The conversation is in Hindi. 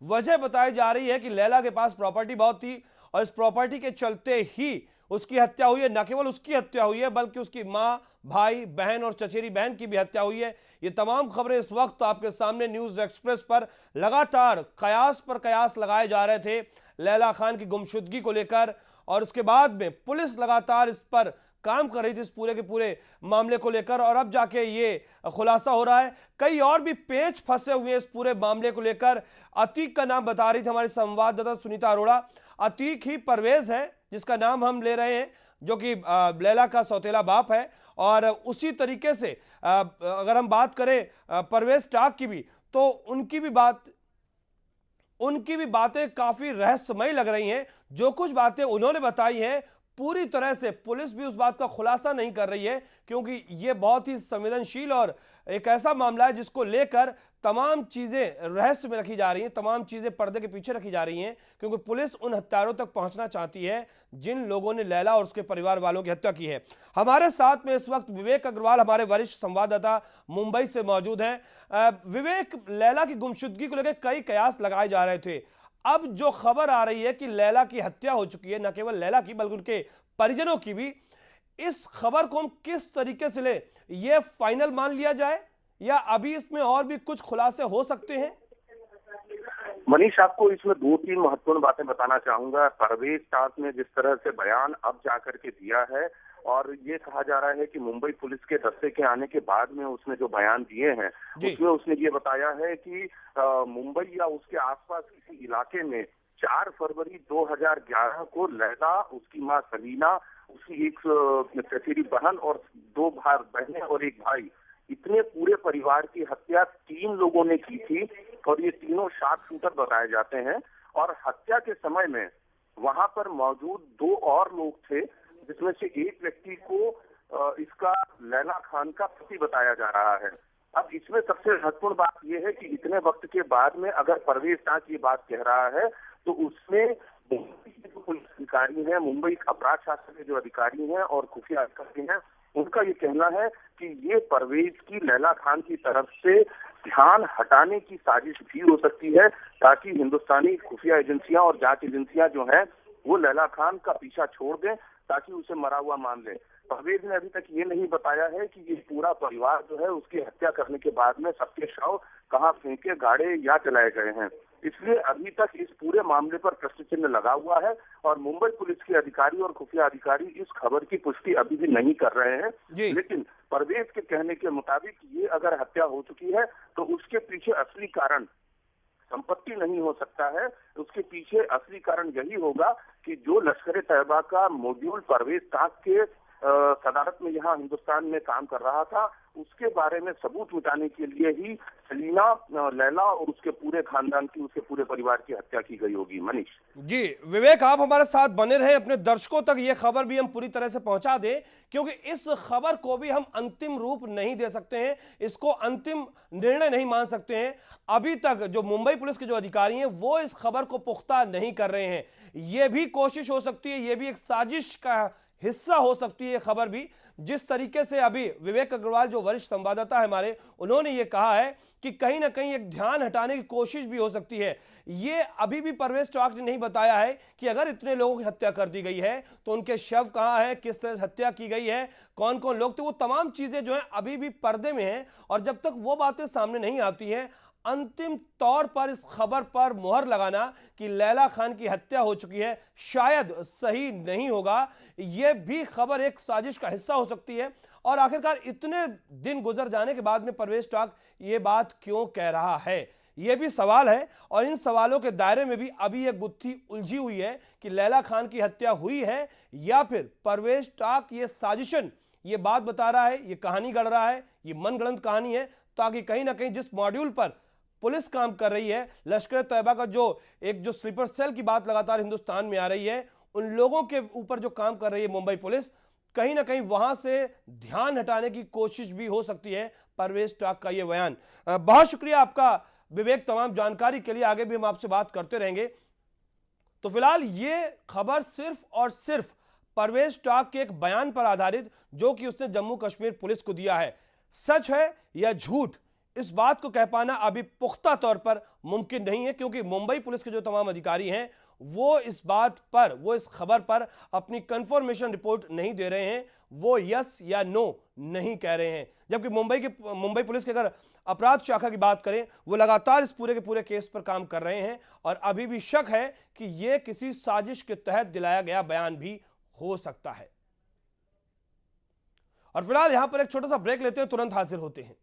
वजह बताई जा रही है कि लैला के पास प्रॉपर्टी बहुत थी और इस प्रॉपर्टी के चलते ही उसकी हत्या हुई है। न केवल उसकी हत्या हुई है बल्कि उसकी मां, भाई, बहन और चचेरी बहन की भी हत्या हुई है। ये तमाम खबरें इस वक्त आपके सामने न्यूज एक्सप्रेस पर लगातार कयास पर कयास लगाए जा रहे थे लैला खान की गुमशुदगी को लेकर, और उसके बाद में पुलिस लगातार इस पर काम कर रही थी इस पूरे के पूरे मामले को लेकर, और अब जाके ये खुलासा हो रहा है। कई और भी पेच फंसे हुए हैं इस पूरे मामले को लेकर। अतीक का नाम बता रही थी हमारी संवाददाता सुनीता अरोड़ा। अतीक ही परवेज है जिसका नाम हम ले रहे हैं, जो कि लैला का सौतेला बाप है। और उसी तरीके से अगर हम बात करें परवेज टाक की भी, तो उनकी भी बातें काफी रहस्यमयी लग रही हैं। जो कुछ बातें उन्होंने बताई हैं पूरी तरह से पुलिस भी उस बात का खुलासा नहीं कर रही है, क्योंकि यह बहुत ही संवेदनशील और एक ऐसा मामला है जिसको लेकर तमाम चीजें रहस्य में रखी जा रही हैं, तमाम चीजें पर्दे के पीछे रखी जा रही हैं, क्योंकि पुलिस उन हत्यारों तक पहुंचना चाहती है जिन लोगों ने लैला और उसके परिवार वालों की हत्या की है। हमारे साथ में इस वक्त विवेक अग्रवाल, हमारे वरिष्ठ संवाददाता मुंबई से मौजूद हैं। विवेक, लैला की गुमशुदगी को लेकर कई कयास लगाए जा रहे थे। अब जो खबर आ रही है कि लैला की हत्या हो चुकी है, न केवल लैला की बल्कि उनके परिजनों की भी, इस खबर को हम किस तरीके से लें? यह फाइनल मान लिया जाए या अभी इसमें और भी कुछ खुलासे हो सकते हैं? मनीष, आपको इसमें 2-3 महत्वपूर्ण बातें बताना चाहूंगा। परवेज टाक ने जिस तरह से बयान अब जाकर के दिया है, और ये कहा जा रहा है कि मुंबई पुलिस के दस्ते के आने के बाद में उसने जो बयान दिए हैं उसमें उसने ये बताया है कि मुंबई या उसके आसपास किसी इलाके में 4 फरवरी 2011 को लैला, उसकी मां सलीना, उसकी एक चचेरी बहन और 2 बहनें और एक भाई, इतने पूरे परिवार की हत्या 3 लोगों ने की थी, और ये तीनों शार्प शूटर बताए जाते हैं। और हत्या के समय में वहां पर मौजूद 2 और लोग थे, जिसमें से एक व्यक्ति को इसका लैला खान का पति बताया जा रहा है। अब इसमें सबसे महत्वपूर्ण बात यह है कि इतने वक्त के बाद में अगर परवेज टाक ये बात कह रहा है, तो उसमें मुंबई के जो पुलिस अधिकारी हैं, मुंबई अपराध शास्त्र के जो अधिकारी हैं और खुफिया अधिकारी हैं, उनका ये कहना है कि ये परवेज की लैला खान की तरफ से ध्यान हटाने की साजिश भी हो सकती है, ताकि हिंदुस्तानी खुफिया एजेंसियां और जांच एजेंसियां जो हैं वो लैला खान का पीछा छोड़ दें, ताकि उसे मरा हुआ मान लें। परवेज ने अभी तक ये नहीं बताया है कि ये पूरा परिवार जो है उसकी हत्या करने के बाद में सबके शव कहाँ फेंके, गाड़े या जलाए गए हैं। इसलिए अभी तक इस पूरे मामले पर प्रश्न चिन्ह लगा हुआ है, और मुंबई पुलिस के अधिकारी और खुफिया अधिकारी इस खबर की पुष्टि अभी भी नहीं कर रहे हैं। लेकिन परवेज के कहने के मुताबिक ये अगर हत्या हो चुकी है तो उसके पीछे असली कारण संपत्ति नहीं हो सकता है। उसके पीछे असली कारण यही होगा कि जो लश्कर तैयबा का मॉड्यूल परवेज टाक के सदारत में यहाँ हिंदुस्तान में काम कर रहा था, उसके बारे में सबूत मिटाने के लिए ही सलीना, लैला और उसके पूरे खानदान की, उसके पूरे परिवार की हत्या की गई होगी। मनीष जी, विवेक, आप हमारे साथ बने रहे, अपने दर्शकों तक ये खबर भी हम पूरी तरह से पहुंचा दें, क्योंकि इस खबर को भी हम अंतिम रूप नहीं दे सकते हैं, इसको अंतिम निर्णय नहीं मान सकते हैं। अभी तक जो मुंबई पुलिस के जो अधिकारी हैं वो इस खबर को पुख्ता नहीं कर रहे हैं। यह भी कोशिश हो सकती है, यह भी एक साजिश का हिस्सा हो सकती है खबर भी। जिस तरीके से अभी विवेक अग्रवाल जो वरिष्ठ संवाददाता है हमारे, उन्होंने ये कहा है कि कहीं ना कहीं एक ध्यान हटाने की कोशिश भी हो सकती है। ये अभी भी परवेज टाक ने नहीं बताया है कि अगर इतने लोगों की हत्या कर दी गई है तो उनके शव कहां है, किस तरह से हत्या की गई है, कौन कौन लोग थे, वो तमाम चीजें जो है अभी भी पर्दे में हैं। और जब तक वो बातें सामने नहीं आती हैं, अंतिम तौर पर इस खबर पर मुहर लगाना कि लैला खान की हत्या हो चुकी है शायद सही नहीं होगा। यह भी खबर एक साजिश का हिस्सा हो सकती है। और आखिरकार इतने दिन गुजर जाने के बाद में परवेज टाक ये बात क्यों कह रहा है, यह भी सवाल है। और इन सवालों के दायरे में भी अभी यह गुत्थी उलझी हुई है कि लैला खान की हत्या हुई है या फिर परवेज टाक ये साजिशन ये बात बता रहा है, ये कहानी गढ़ रहा है, ये मनगढ़ंत कहानी है, ताकि कहीं ना कहीं जिस मॉड्यूल पर पुलिस काम कर रही है, लश्कर तैयबा का जो स्लीपर सेल की बात लगातार हिंदुस्तान में आ रही है, उन लोगों के ऊपर जो काम कर रही है मुंबई पुलिस, कहीं ना कहीं वहां से ध्यान हटाने की कोशिश भी हो सकती है परवेज टाक का यह बयान। बहुत शुक्रिया आपका विवेक, तमाम जानकारी के लिए। आगे भी हम आपसे बात करते रहेंगे। तो फिलहाल ये खबर सिर्फ और सिर्फ परवेज टाक के एक बयान पर आधारित जो कि उसने जम्मू कश्मीर पुलिस को दिया है। सच है या झूठ, इस बात को कह पाना अभी पुख्ता तौर पर मुमकिन नहीं है, क्योंकि मुंबई पुलिस के जो तमाम अधिकारी हैं वो इस बात पर, वो इस खबर पर अपनी कंफर्मेशन रिपोर्ट नहीं दे रहे हैं, वो यस या नो नहीं कह रहे हैं। जबकि मुंबई पुलिस की अगर अपराध शाखा की बात करें, वो लगातार इस पूरे के पूरे केस पर काम कर रहे हैं और अभी भी शक है कि यह किसी साजिश के तहत दिलाया गया बयान भी हो सकता है। और फिलहाल यहां पर एक छोटा सा ब्रेक लेते हैं, तुरंत हाजिर होते हैं।